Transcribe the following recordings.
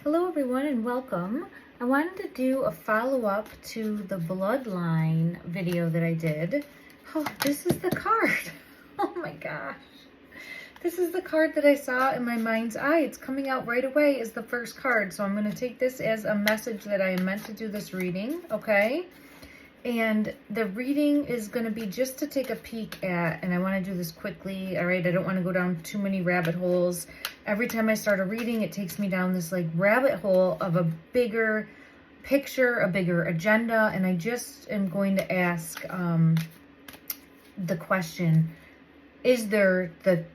Hello everyone and welcome. I wanted to do a follow-up to the Bloodline video that I did. Oh, this is the card. Oh my gosh. This is the card that I saw in my mind's eye. It's coming out right away as the first card. So I'm going to take this as a message that I am meant to do this reading, okay? And the reading is going to be just to take a peek at, and I want to do this quickly, all right? I don't want to go down too many rabbit holes. Every time I start a reading, it takes me down this like rabbit hole of a bigger picture, a bigger agenda, and I just am going to ask the question, is there the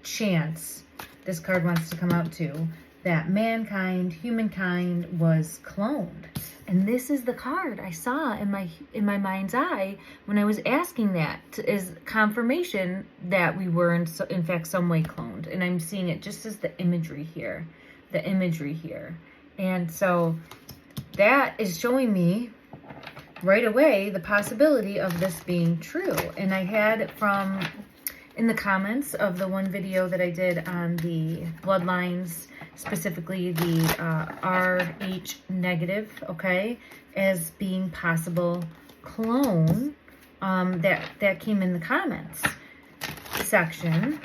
chance, this card wants to come out to, that mankind, humankind was cloned? And this is the card I saw in my mind's eye when I was asking that, is confirmation that we were in fact some way cloned. And I'm seeing it just as the imagery here, And so that is showing me right away the possibility of this being true. And I had from in the comments of the one video that I did on the Bloodlines, specifically the RH negative, okay, as being possible clone, that came in the comments section.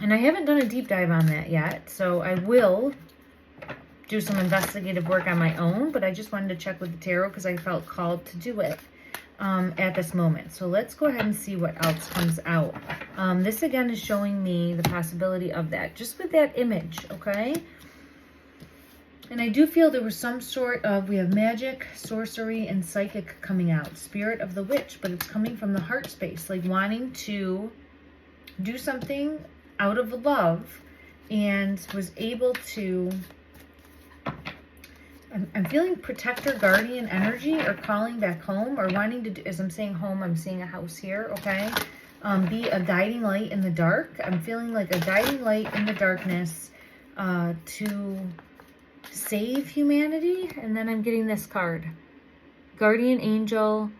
And I haven't done a deep dive on that yet, so I will do some investigative work on my own, but I just wanted to check with the tarot because I felt called to do it at this moment. So let's go ahead and see what else comes out. This again is showing me the possibility of that, just with that image, okay? And I do feel there was some sort of, we have magic, sorcery, and psychic coming out. Spirit of the witch, but it's coming from the heart space, like wanting to do something out of love and was able to, I'm feeling protector, guardian energy, or calling back home, or wanting to do, as I'm saying home, I'm seeing a house here, okay? Be a guiding light in the dark. I'm feeling like a guiding light in the darkness to save humanity. And then I'm getting this card. Guardian angel,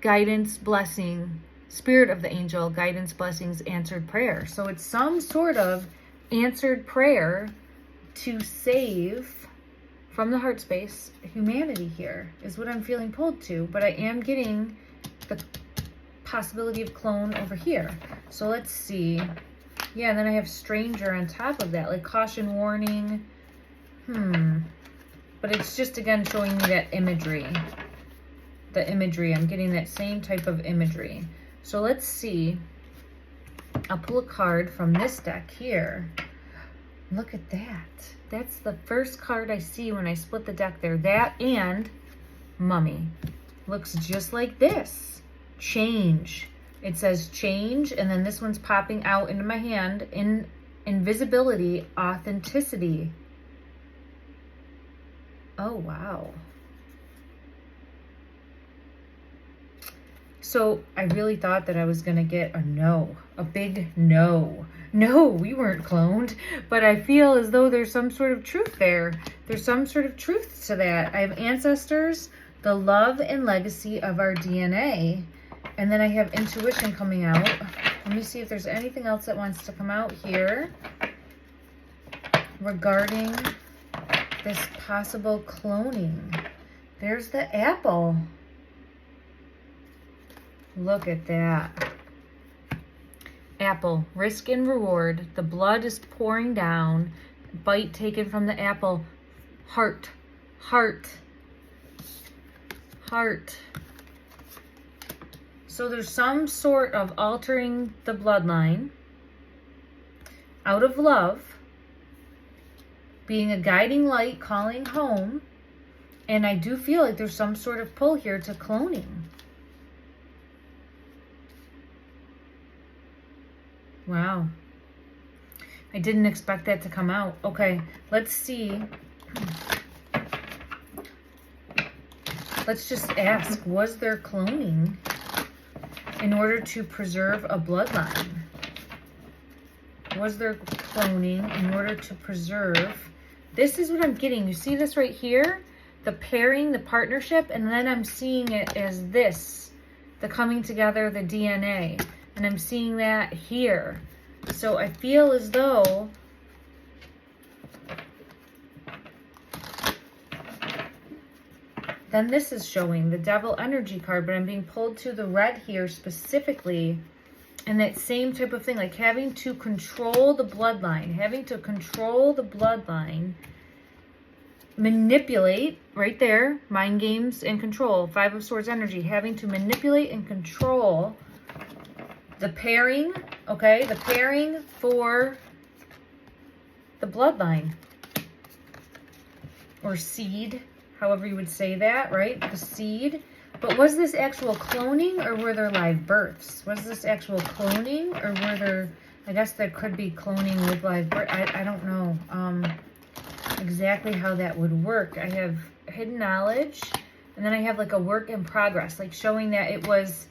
guidance, blessing, spirit of the angel, guidance, blessings, answered prayer. So it's some sort of answered prayer to save from the heart space humanity here is what I'm feeling pulled to. But I am getting the possibility of clone over here. So let's see. Yeah, and then I have stranger on top of that, like caution, warning. But it's just again showing me that imagery. The imagery, I'm getting that same type of imagery. So let's see. I'll pull a card from this deck here. Look at that. That's the first card I see when I split the deck there. That and Mummy. Looks just like this. Change. It says change, and then this one's popping out into my hand in invisibility, authenticity. Oh, wow. So I really thought that I was going to get a no, a big no. No, we weren't cloned, but I feel as though there's some sort of truth there. There's some sort of truth to that. I have ancestors, the love and legacy of our DNA, and then I have intuition coming out. Let me see if there's anything else that wants to come out here regarding this possible cloning. There's the apple. Look at that. Apple, risk and reward. The blood is pouring down. Bite taken from the apple. Heart, heart, heart. So there's some sort of altering the bloodline out of love, being a guiding light, calling home. And I do feel like there's some sort of pull here to cloning. Wow. I didn't expect that to come out. Okay, let's see. Let's just ask, was there cloning in order to preserve a bloodline? Was there cloning in order to preserve? This is what I'm getting. You see this right here? The pairing, the partnership, and then I'm seeing it as this, the coming together, the DNA. And I'm seeing that here. So I feel as though Then this is showing the Devil energy card, but I'm being pulled to the red here specifically. And that same type of thing, like having to control the bloodline, manipulate, right there, mind games and control, Five of Swords energy, having to manipulate and control the pairing, okay, the pairing for the bloodline or seed, however you would say that, right? The seed. But was this actual cloning or were there live births? Was this actual cloning or were there, I guess there could be cloning with live birth. I don't know exactly how that would work. I have hidden knowledge and then I have like a work in progress, like showing that it was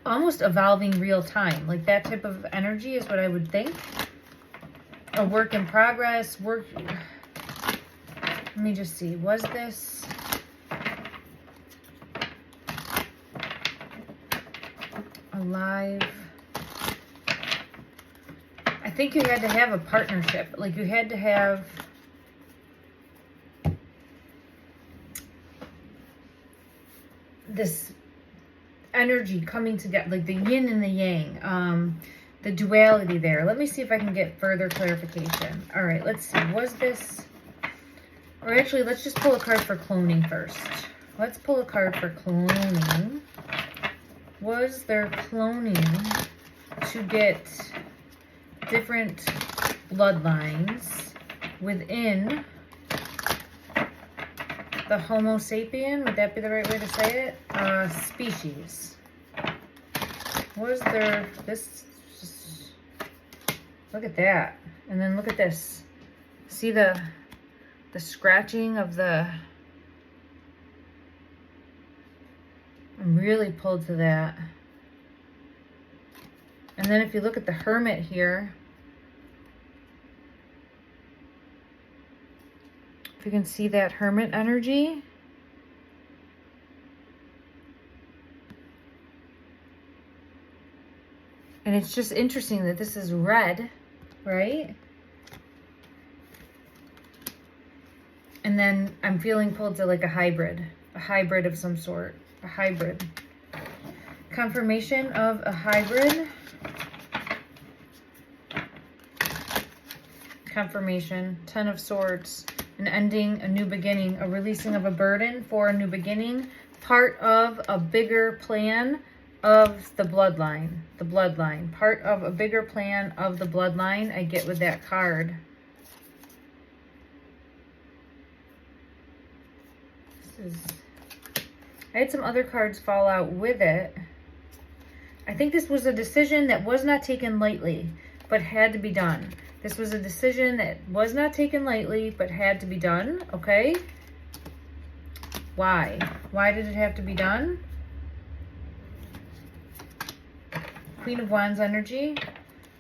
almost evolving real time. Like that type of energy is what I would think. A work in progress, let me just see, was this... alive? I think you had to have a partnership. Like you had to have this energy coming together, like the yin and the yang, the duality there. Let me see if I can get further clarification. All right, let's see. Was this, or actually, let's just pull a card for cloning first. Let's pull a card for cloning. Was there cloning to get different bloodlines within the Homo sapien? Would that be the right way to say it? Species. Was there this? Look at that. And then look at this. See the scratching of the... I'm really pulled to that. And then if you look at the Hermit here, if you can see that Hermit energy, and it's just interesting that this is red, right? And then I'm feeling pulled to like a hybrid of some sort. A hybrid. Confirmation of a hybrid. Confirmation. 10 of Swords. An ending, a new beginning, a releasing of a burden for a new beginning. Part of a bigger plan of the bloodline. The bloodline. Part of a bigger plan of the bloodline I get with that card. This is... I had some other cards fall out with it. I think this was a decision that was not taken lightly, but had to be done. This was a decision that was not taken lightly, but had to be done, okay? Why? Why did it have to be done? Queen of Wands energy.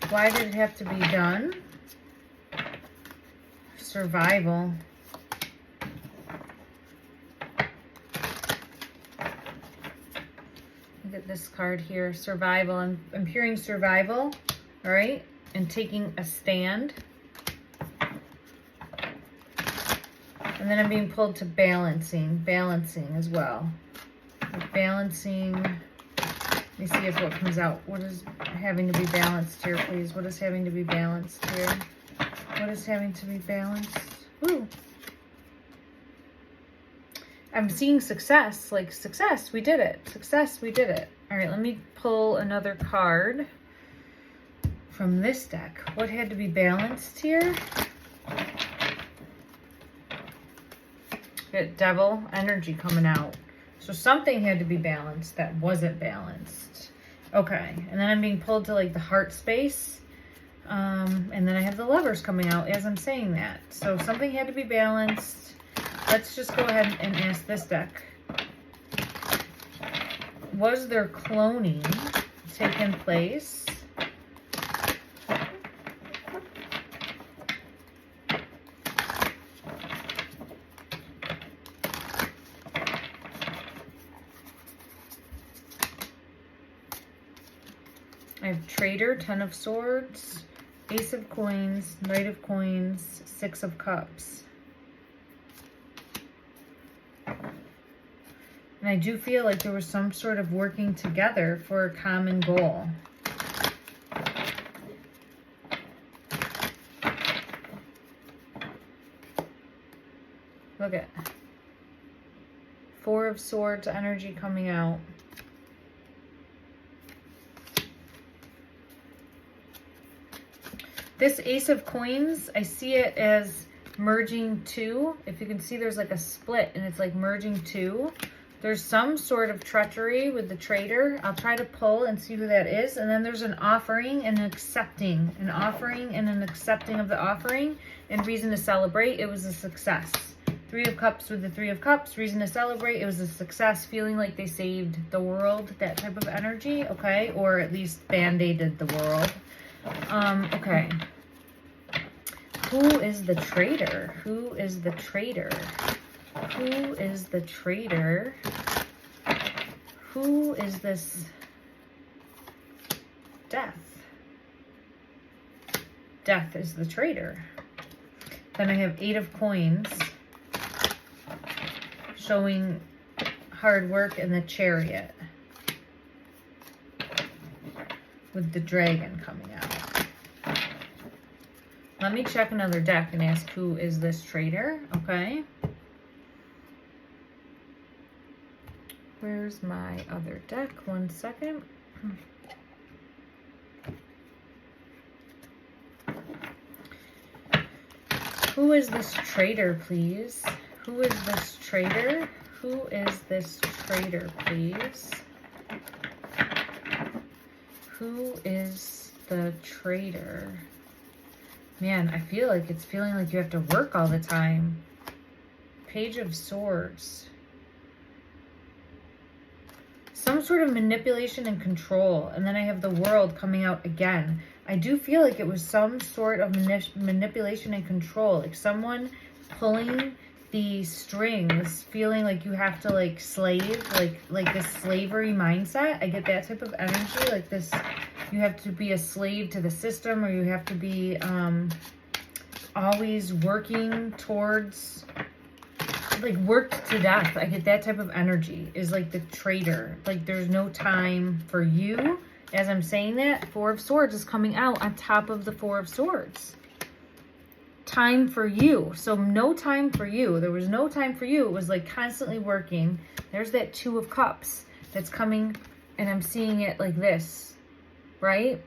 Why did it have to be done? Survival. Look at this card here, survival. I'm hearing survival, all right, and taking a stand. And then I'm being pulled to balancing as well. Balancing, let me see if what comes out. What is having to be balanced here, please? What is having to be balanced here? What is having to be balanced? Ooh. I'm seeing success, like success, we did it. Success, we did it. All right, let me pull another card from this deck. What had to be balanced here? Get Devil energy coming out. So something had to be balanced that wasn't balanced. Okay, and then I'm being pulled to like the heart space. And then I have the Lovers coming out as I'm saying that. So something had to be balanced. Let's just go ahead and ask this deck. Was there cloning taking place? I have Traitor, 10 of Swords, Ace of Coins, Knight of Coins, 6 of Cups. And I do feel like there was some sort of working together for a common goal. Look at Four of Swords energy coming out. This Ace of Coins, I see it as merging two. If you can see, there's like a split and it's like merging two. There's some sort of treachery with the traitor. I'll try to pull and see who that is. And then there's an offering and an accepting. An offering and an accepting of the offering. And reason to celebrate, it was a success. Three of Cups with the Three of Cups. Reason to celebrate, it was a success. Feeling like they saved the world. That type of energy, okay? Or at least band-aided the world. Okay. Who is the traitor? Who is the traitor? Who is the traitor? Who is this Death? Death is the traitor. Then I have Eight of Coins showing hard work and the Chariot with the Dragon coming out. Let me check another deck and ask who is this traitor, okay? Where's my other deck? 1 second. Who is this traitor, please? Who is this traitor? Who is this traitor, please? Who is the traitor? Man, I feel like it's feeling like you have to work all the time. Page of Swords. Some sort of manipulation and control. And then I have the World coming out again. I do feel like it was some sort of manipulation and control. Like someone pulling the strings, feeling like you have to like slave, like this slavery mindset. I get that type of energy, like this, you have to be a slave to the system, or you have to be always working towards, like worked to death. I get that type of energy, is like the traitor. Like there's no time for you. As I'm saying that, Four of Swords is coming out on top of the Four of Swords. Time for you. So no time for you. There was no time for you. It was like constantly working. There's that Two of Cups that's coming, and I'm seeing it like this, right?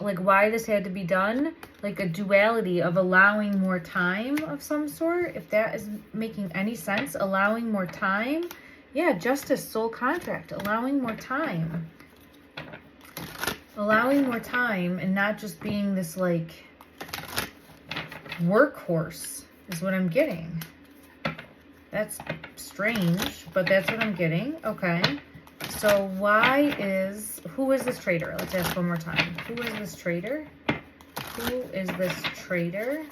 Like why this had to be done, like a duality of allowing more time of some sort, if that is making any sense. Allowing more time. Yeah, Justice, soul contract, allowing more time. Allowing more time and not just being this like workhorse is what I'm getting. That's strange, but that's what I'm getting. Okay. So who is this traitor? Let's ask one more time. Who is this traitor? Who is this traitor?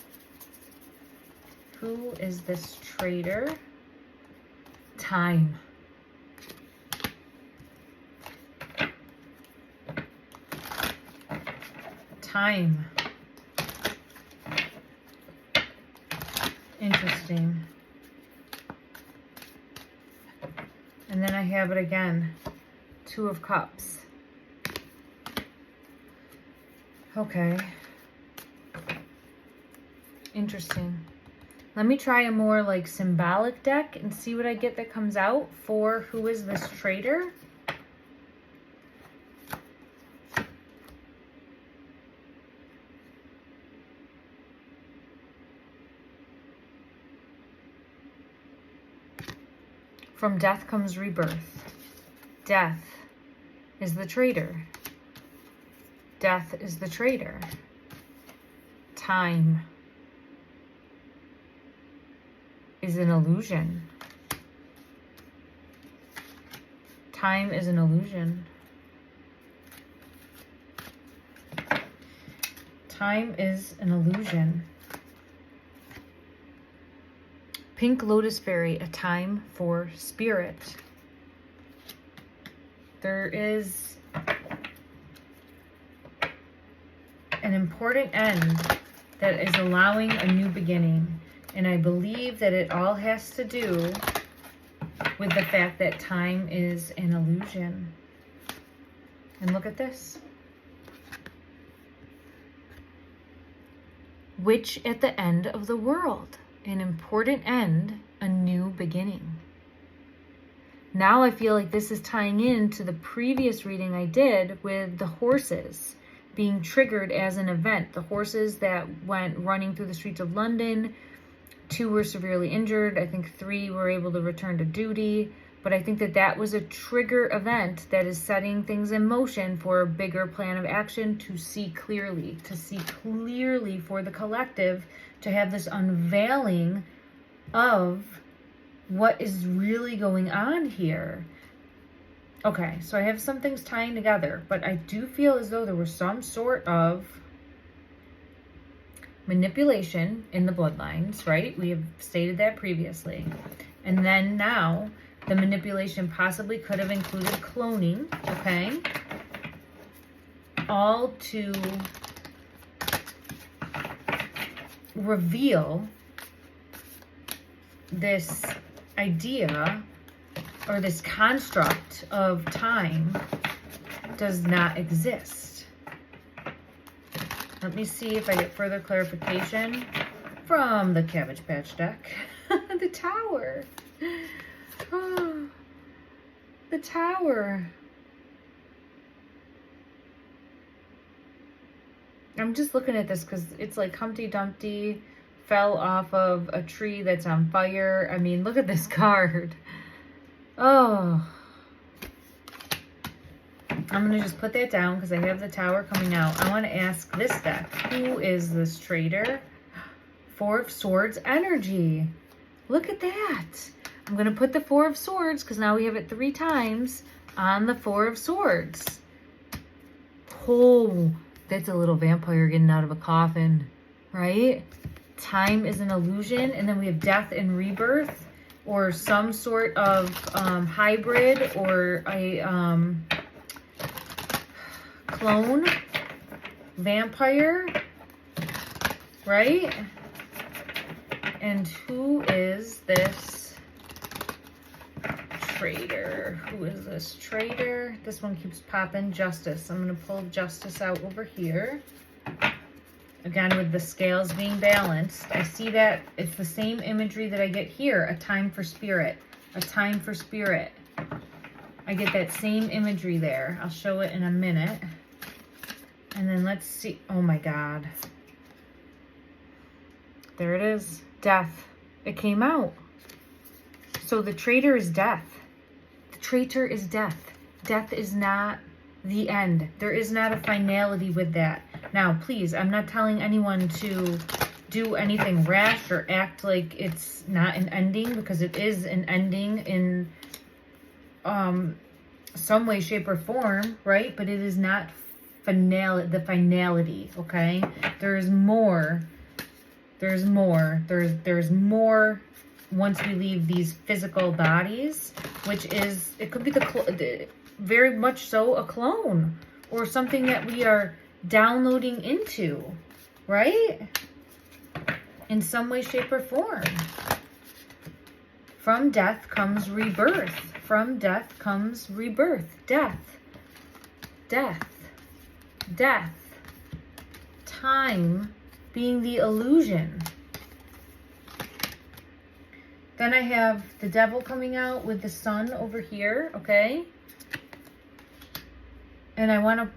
Who is this traitor? Time. Time. Interesting. And then I have it again. Two of Cups. Okay. Interesting. Let me try a more like symbolic deck and see what I get that comes out for who is this traitor. From death comes rebirth. Death is the traitor. Death is the traitor. Time is an illusion. Time is an illusion. Time is an illusion. Pink Lotus Fairy, a time for spirit. There is an important end that is allowing a new beginning. And I believe that it all has to do with the fact that time is an illusion. And look at this. Which at the end of the world, an important end, a new beginning. Now I feel like this is tying into the previous reading I did with the horses being triggered as an event. The horses that went running through the streets of London, 2 were severely injured. I think 3 were able to return to duty. But I think that that was a trigger event that is setting things in motion for a bigger plan of action to see clearly for the collective, to have this unveiling of what is really going on here. Okay, so I have some things tying together, but I do feel as though there was some sort of manipulation in the bloodlines, right? We have stated that previously. And then now, the manipulation possibly could have included cloning, okay? All to reveal this idea or this construct of time does not exist. Let me see if I get further clarification from the Cabbage Patch deck. The Tower. Oh, the Tower. I'm just looking at this because it's like Humpty Dumpty fell off of a tree that's on fire. I mean, look at this card. Oh. I'm going to just put that down because I have the Tower coming out. I want to ask this deck, who is this traitor? 4 of Swords energy. Look at that. I'm going to put the 4 of Swords, because now we have it 3 times, on the 4 of Swords. Oh, that's a little vampire getting out of a coffin, right? Time is an illusion, and then we have death and rebirth, or some sort of hybrid, or a clone vampire, right? And who is this traitor? Who is this traitor? This one keeps popping. Justice. I'm going to pull Justice out over here. Again, with the scales being balanced, I see that it's the same imagery that I get here. A time for spirit. A time for spirit. I get that same imagery there. I'll show it in a minute. And then let's see. Oh my God. There it is. Death. It came out. So the traitor is death. The traitor is death. Death is not the end. There is not a finality with that. Now, please, I'm not telling anyone to do anything rash or act like it's not an ending, because it is an ending in some way, shape, or form, right? But it is not the finality, okay? There's more. There's more. There's more once we leave these physical bodies, which is, it could be very much so a clone or something that we are downloading into, right? In some way, shape, or form. From death comes rebirth. From death comes rebirth. Death. Death. Death. Time being the illusion. Then I have the devil coming out with the sun over here, okay? And I want to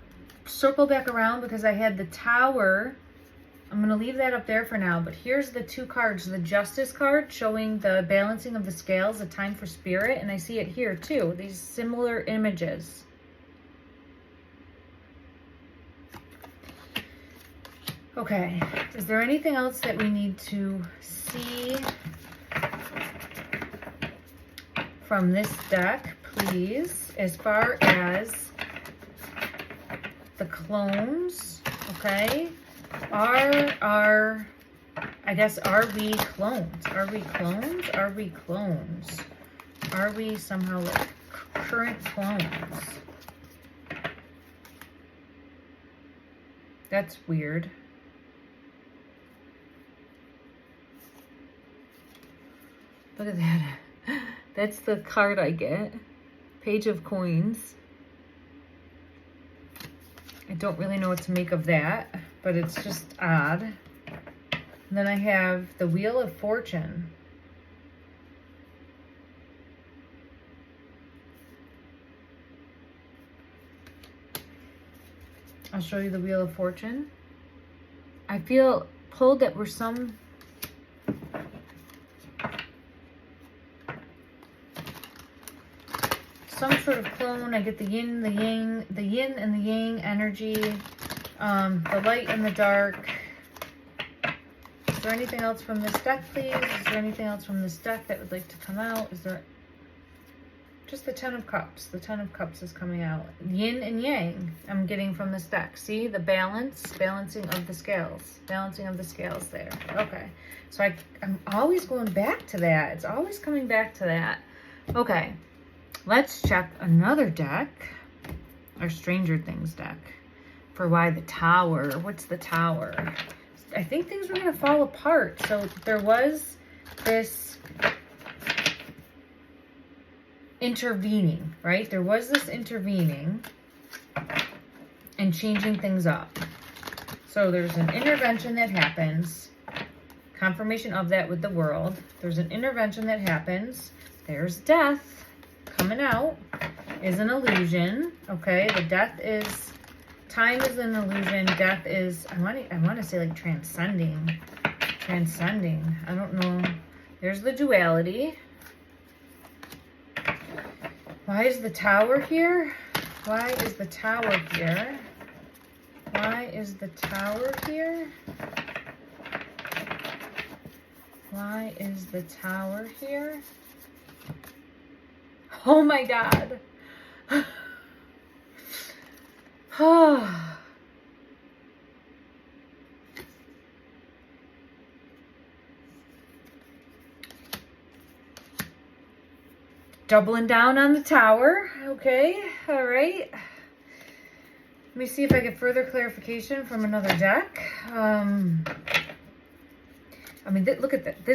circle back around because I had the Tower. I'm going to leave that up there for now, but here's the 2 cards. The Justice card showing the balancing of the scales, a time for spirit, and I see it here too, these similar images. Okay, is there anything else that we need to see from this deck, please, as far as the clones, okay? Are we clones? Are we clones? Are we clones? Are we somehow like current clones? That's weird. Look at that. That's the card I get. Page of Coins. I don't really know what to make of that, but it's just odd. And then I have the Wheel of Fortune. I'll show you the Wheel of Fortune. I feel pulled that we're some sort of clone. I get the yin, the yang, the yin and the yang energy, the light and the dark. Is there anything else from this deck, please? Is there anything else from this deck that would like to come out? Is there just the Ten of Cups? The Ten of Cups is coming out. Yin and yang I'm getting from this deck. See the balancing of the scales. Balancing of the scales there. Okay. So I'm always going back to that. It's always coming back to that. Okay. Let's check another deck. Our Stranger Things deck. For why the Tower. What's the Tower? I think things were going to fall apart. So there was this intervening, right? There was this intervening and changing things up. So there's an intervention that happens. Confirmation of that with the world. There's an intervention that happens. There's death coming out. Is an illusion. Okay, the death is, time is an illusion. Death is, I want to say like transcending. I don't know. There's the duality. Why is the Tower here? Why is the Tower here? Why is the Tower here? Why is the Tower here? Oh my God. Doubling down on the Tower. Okay, all right. Let me see if I get further clarification from another deck. I mean, look at that.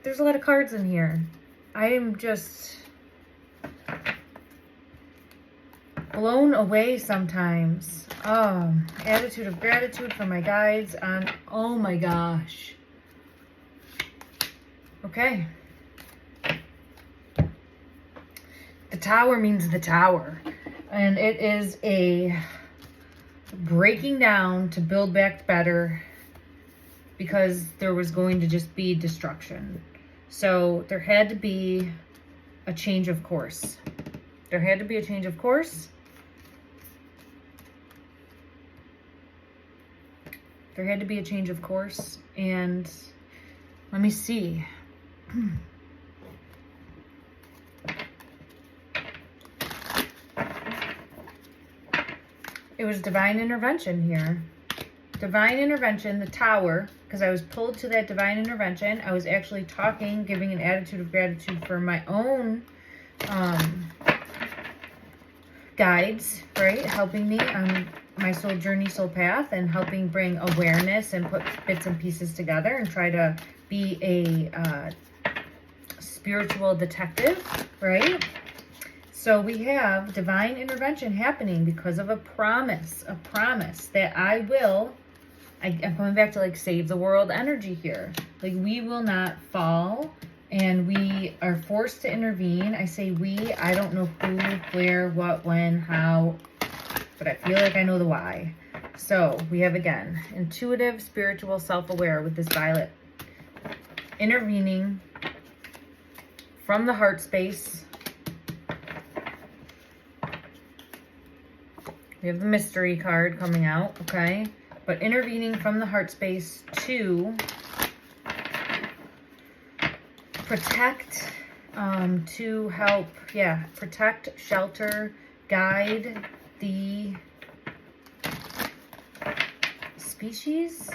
There's a lot of cards in here. I am just blown away sometimes. Attitude of gratitude for my guides on, oh my gosh. Okay. The Tower means the Tower. And it is a breaking down to build back better because there was going to just be destruction. So there had to be a change of course. There had to be a change of course. There had to be a change of course. And let me see. It was divine intervention here. Divine intervention, the Tower, because I was pulled to that divine intervention. I was actually talking, giving an attitude of gratitude for my own guides, right? Helping me on my soul journey, soul path, and helping bring awareness and put bits and pieces together and try to be a spiritual detective, right? So we have divine intervention happening because of a promise that I'm coming back to like save the world energy here. Like we will not fall and we are forced to intervene. I say we, I don't know who, where, what, when, how, but I feel like I know the why. So we have again, intuitive, spiritual, self-aware with this violet intervening from the heart space. We have the mystery card coming out, okay? But intervening from the heart space to protect, to help, protect, shelter, guide the species,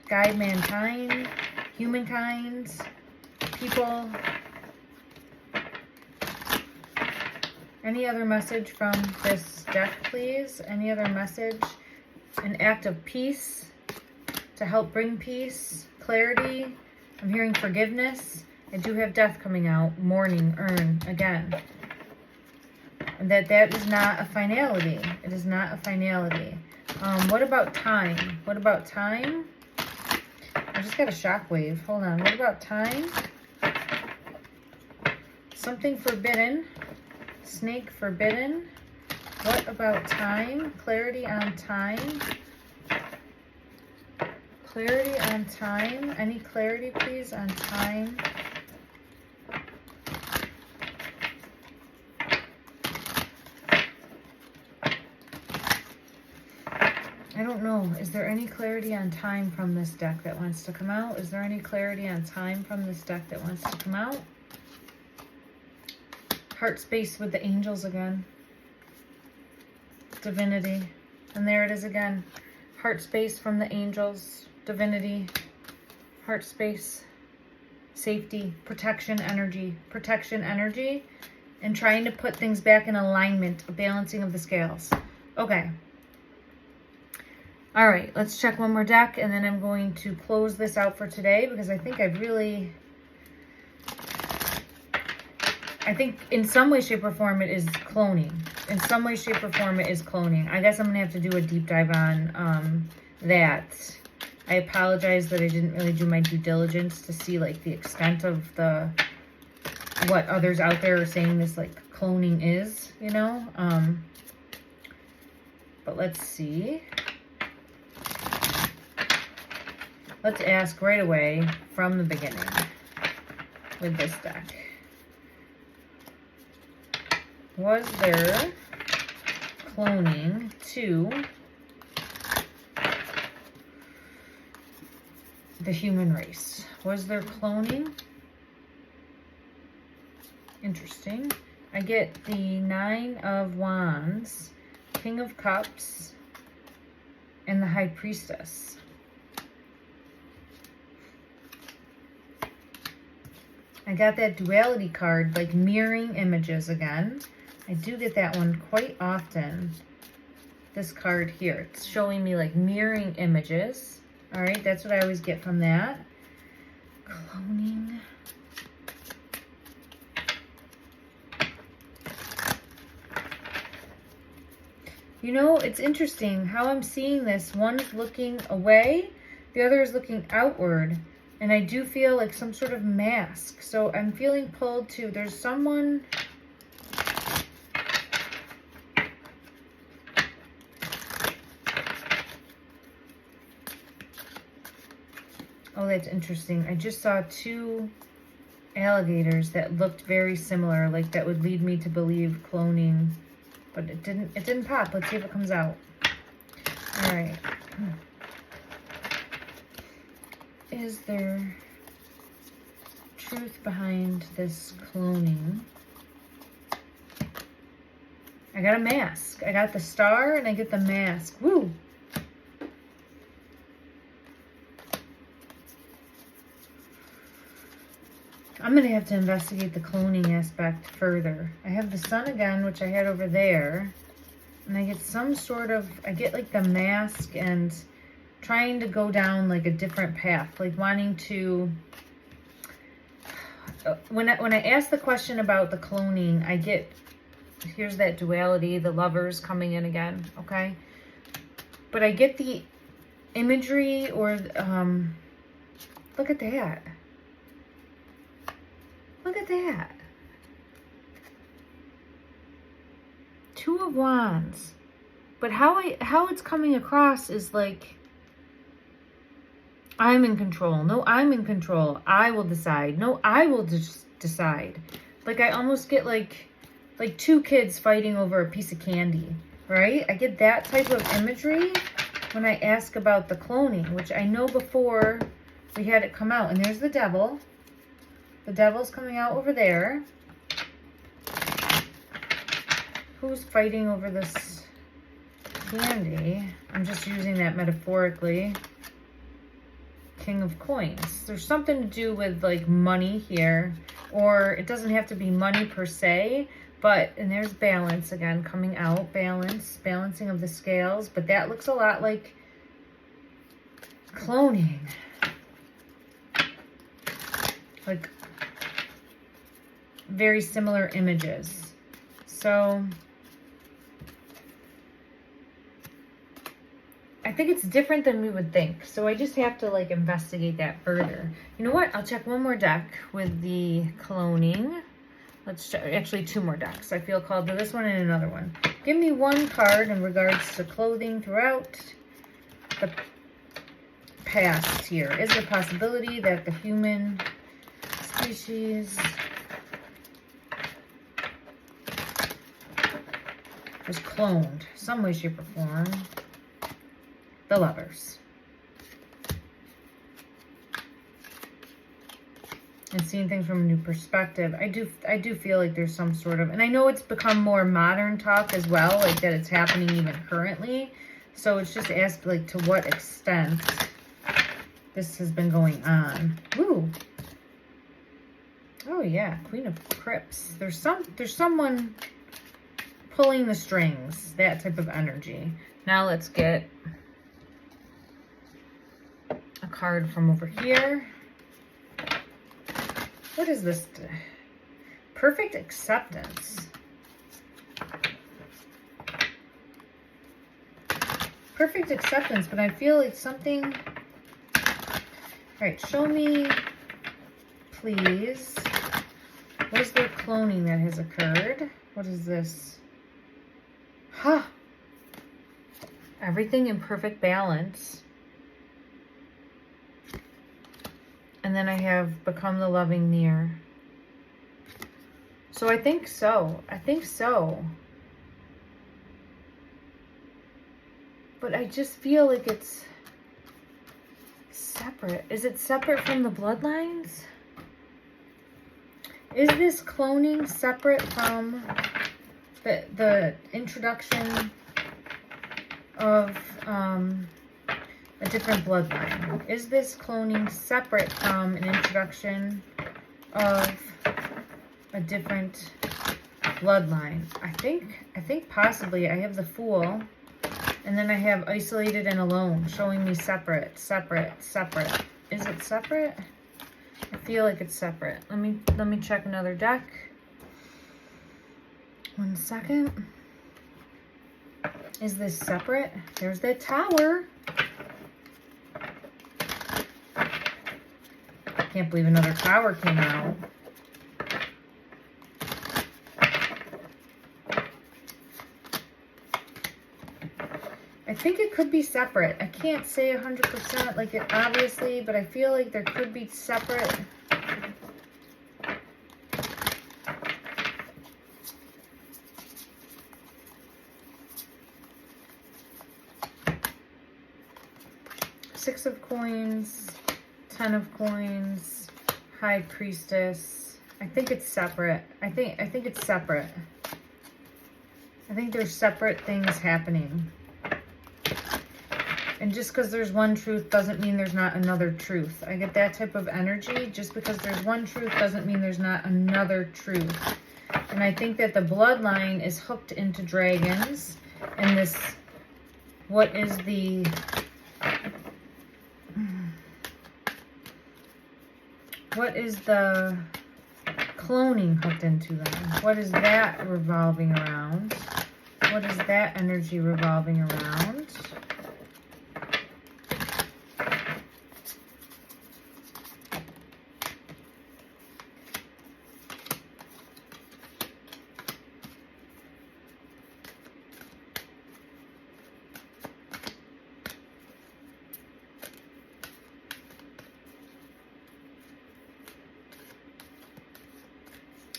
guide mankind, humankind, people. Any other message from this deck, please? Any other message? An act of peace to help bring peace, clarity. I'm hearing forgiveness. I do have death coming out. Mourning, urn, again. And that is not a finality. It is not a finality. What about time? What about time? I just got a shockwave. Hold on. What about time? Something forbidden. Snake forbidden. What about time? Clarity on time. Clarity on time. Any clarity, please, on time? I don't know. Is there any clarity on time from this deck that wants to come out? Is there any clarity on time from this deck that wants to come out? Heart space with the angels again. Divinity. And there it is again. Heart space from the angels. Divinity. Heart space. Safety. Protection energy. Protection energy. And trying to put things back in alignment. A balancing of the scales. Okay. All right, let's check one more deck, and then I'm going to close this out for today because I think I think in some way, shape, or form it is cloning. In some way, shape, or form it is cloning. I guess I'm going to have to do a deep dive on that. I apologize that I didn't really do my due diligence to see like the extent of what others out there are saying this like cloning is, you know. But let's see. Let's ask right away from the beginning with this deck. Was there cloning to the human race? Was there cloning? Interesting. I get the 9 of Wands, King of Cups, and the High Priestess. I got that duality card, like mirroring images again. I do get that one quite often. This card here. It's showing me like mirroring images. All right, that's what I always get from that. Cloning. You know, it's interesting how I'm seeing this. One is looking away, the other is looking outward. And I do feel like some sort of mask. So I'm feeling pulled to, there's someone. Oh, that's interesting. I just saw 2 alligators that looked very similar, like that would lead me to believe cloning. But it didn't pop. Let's see if it comes out. All right. Is there truth behind this cloning? I got a mask. I got the star and I get the mask. Woo! I'm going to have to investigate the cloning aspect further. I have the sun again, which I had over there. And I get some sort of, I get like the mask and trying to go down like a different path, like wanting to, when I ask the question about the cloning, I get, here's that duality, the lovers coming in again, okay? But I get the imagery or, look at that. Look at that. 2 of Wands. But how it's coming across is like, I'm in control. No, I'm in control. I will decide. No, I will just decide. Like I almost get like 2 kids fighting over a piece of candy, right? I get that type of imagery when I ask about the cloning, which I know before we had it come out. And there's the devil. The devil's coming out over there. Who's fighting over this candy? I'm just using that metaphorically. King of Coins. There's something to do with like money here, or it doesn't have to be money per se, but, and there's balance again coming out, balancing of the scales, but that looks a lot like cloning. Like very similar images. So I think it's different than we would think. So I just have to like investigate that further. You know what? I'll check one more deck with the cloning. Let's check, actually 2 more decks. I feel called to this one and another one. Give me one card in regards to clothing throughout the past here. Is there a possibility that the human species was cloned some way, shape, or form? The Lovers. And seeing things from a new perspective. I do feel like there's some sort of, and I know it's become more modern talk as well, like that it's happening even currently. So it's just asked like to what extent this has been going on. Ooh. Oh yeah, Queen of Crypts. There's someone pulling the strings, that type of energy. Now let's get a card from over here. What is this? Perfect acceptance. Perfect acceptance, but I feel like something... All right, show me, please. What is there cloning that has occurred? What is this? Huh. Everything in perfect balance. And then I have become the loving near. So I think so. I think so. But I just feel like it's separate. Is it separate from the bloodlines? Is this cloning separate from the introduction of a different bloodline? Is this cloning separate from an introduction of a different bloodline? I think possibly. I have the Fool, and then I have isolated and alone, showing me separate, separate, separate. Is it separate? I feel like it's separate. Let me check another deck. 1 second. Is this separate? There's that Tower. Can't believe another Tower came out. I think it could be separate. I can't say 100% like it obviously, but I feel like there could be separate. Six of Coins, 10 of Coins, High Priestess. I think it's separate. I think it's separate. I think there's separate things happening. And just because there's one truth doesn't mean there's not another truth. I get that type of energy. Just because there's one truth doesn't mean there's not another truth. And I think that the bloodline is hooked into dragons. And this, what is the... What is the cloning hooked into them? What is that revolving around? What is that energy revolving around?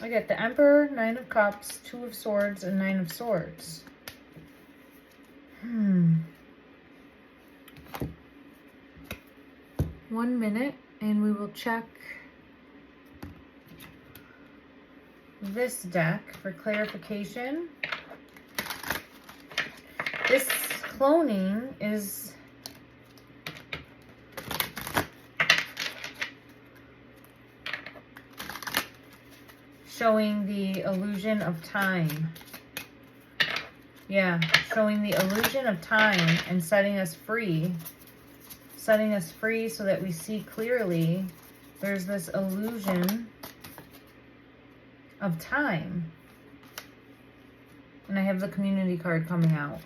I get the Emperor, 9 of Cups, 2 of Swords, and 9 of Swords. 1 minute, and we will check this deck for clarification. This cloning is showing the illusion of time. Yeah, showing the illusion of time and setting us free. Setting us free so that we see clearly. There's this illusion of time. And I have the community card coming out.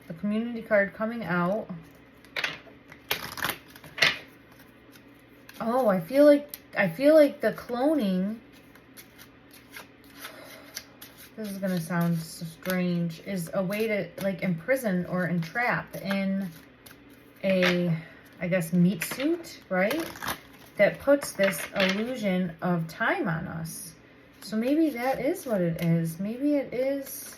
The community card coming out. Oh, I feel like the cloning, this is going to sound strange, is a way to like imprison or entrap in a, I guess, meat suit, right? That puts this illusion of time on us. So maybe that is what it is. Maybe it is.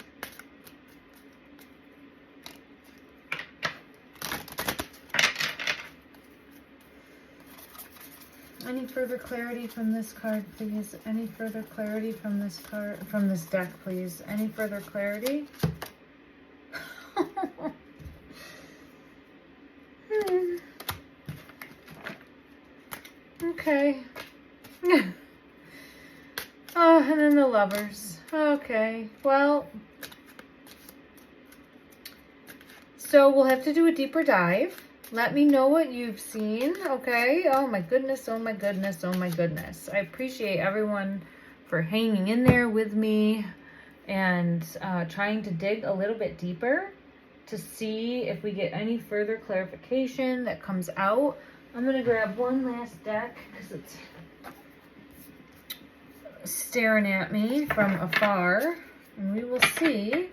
Any further clarity from this card, please? Any further clarity from this card, from this deck, please? Any further clarity? Okay. Oh, and then the Lovers. Okay, well, so we'll have to do a deeper dive. Let me know what you've seen, okay? Oh my goodness, oh my goodness, oh my goodness. I appreciate everyone for hanging in there with me and trying to dig a little bit deeper to see if we get any further clarification that comes out. I'm going to grab one last deck because it's staring at me from afar, and we will see.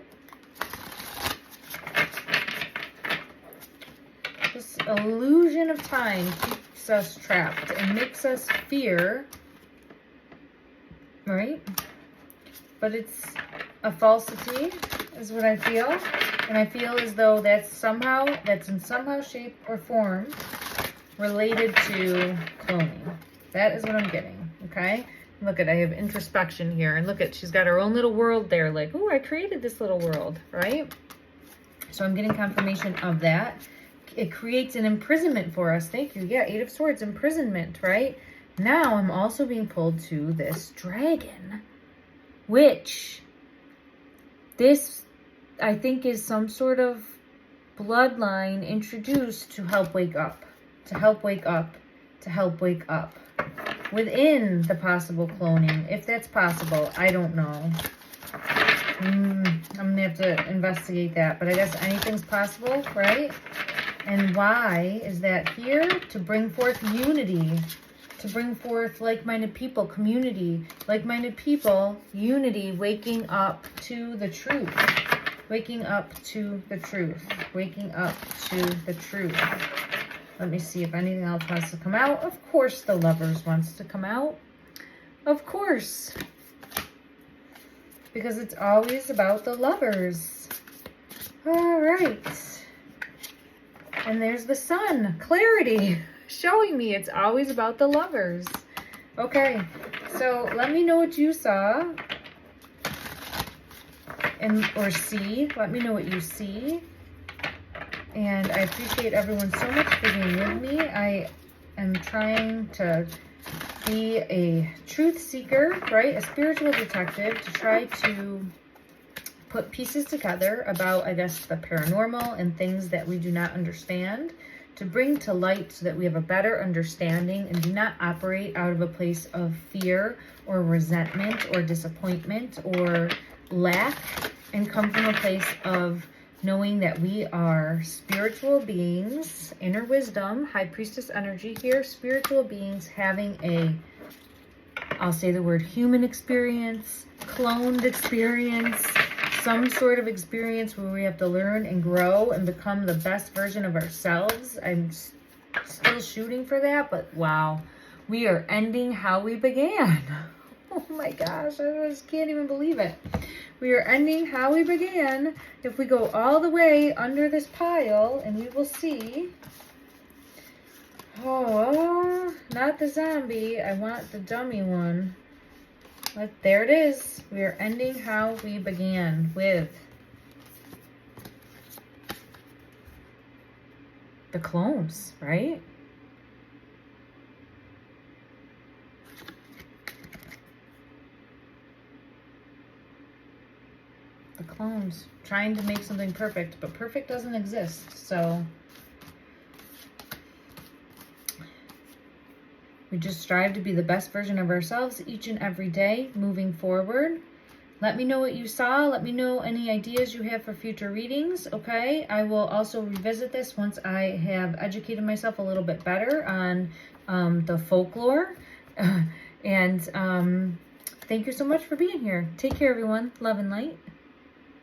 This illusion of time keeps us trapped and makes us fear, right? But it's a falsity, is what I feel. And I feel as though that's in somehow, shape, or form related to cloning. That is what I'm getting, okay? Look at, I have introspection here. And look at, she's got her own little world there. Like, oh, I created this little world, right? So I'm getting confirmation of that. It creates an imprisonment for us. Thank you. Yeah, Eight of Swords, imprisonment, right? Now I'm also being pulled to this dragon, which this, I think, is some sort of bloodline introduced to help wake up, to help wake up, to help wake up within the possible cloning. If that's possible, I don't know. I'm going to have to investigate that, but I guess anything's possible, right? And why is that here? To bring forth unity, to bring forth like-minded people, community, like-minded people, unity, waking up to the truth, waking up to the truth, waking up to the truth. Let me see if anything else wants to come out. Of course the Lovers wants to come out. Of course. Because it's always about the Lovers. All right. And there's the Sun. Clarity. Showing me it's always about the Lovers. Okay. So let me know what you saw. Or see. Let me know what you see. And I appreciate everyone so much for being with me. I am trying to be a truth seeker, right? A spiritual detective, to try to put pieces together about, I guess, the paranormal and things that we do not understand, to bring to light so that we have a better understanding and do not operate out of a place of fear or resentment or disappointment or lack, and come from a place of knowing that we are spiritual beings, inner wisdom, high priestess energy here, spiritual beings having a, I'll say the word, human experience, cloned experience, some sort of experience where we have to learn and grow and become the best version of ourselves. I'm still shooting for that, but wow, we are ending how we began. Oh my gosh, I just can't even believe it. We are ending how we began. If we go all the way under this pile, and we will see. Oh, not the zombie. I want the dummy one. But there it is. We are ending how we began with the clones, right? The clones, trying to make something perfect, but perfect doesn't exist. So We just strive to be the best version of ourselves each and every day moving forward. Let me know what you saw. Let me know any ideas you have for future readings, okay? I will also revisit this once I have educated myself a little bit better on the folklore. And thank you so much for being here. Take care, everyone. Love and light.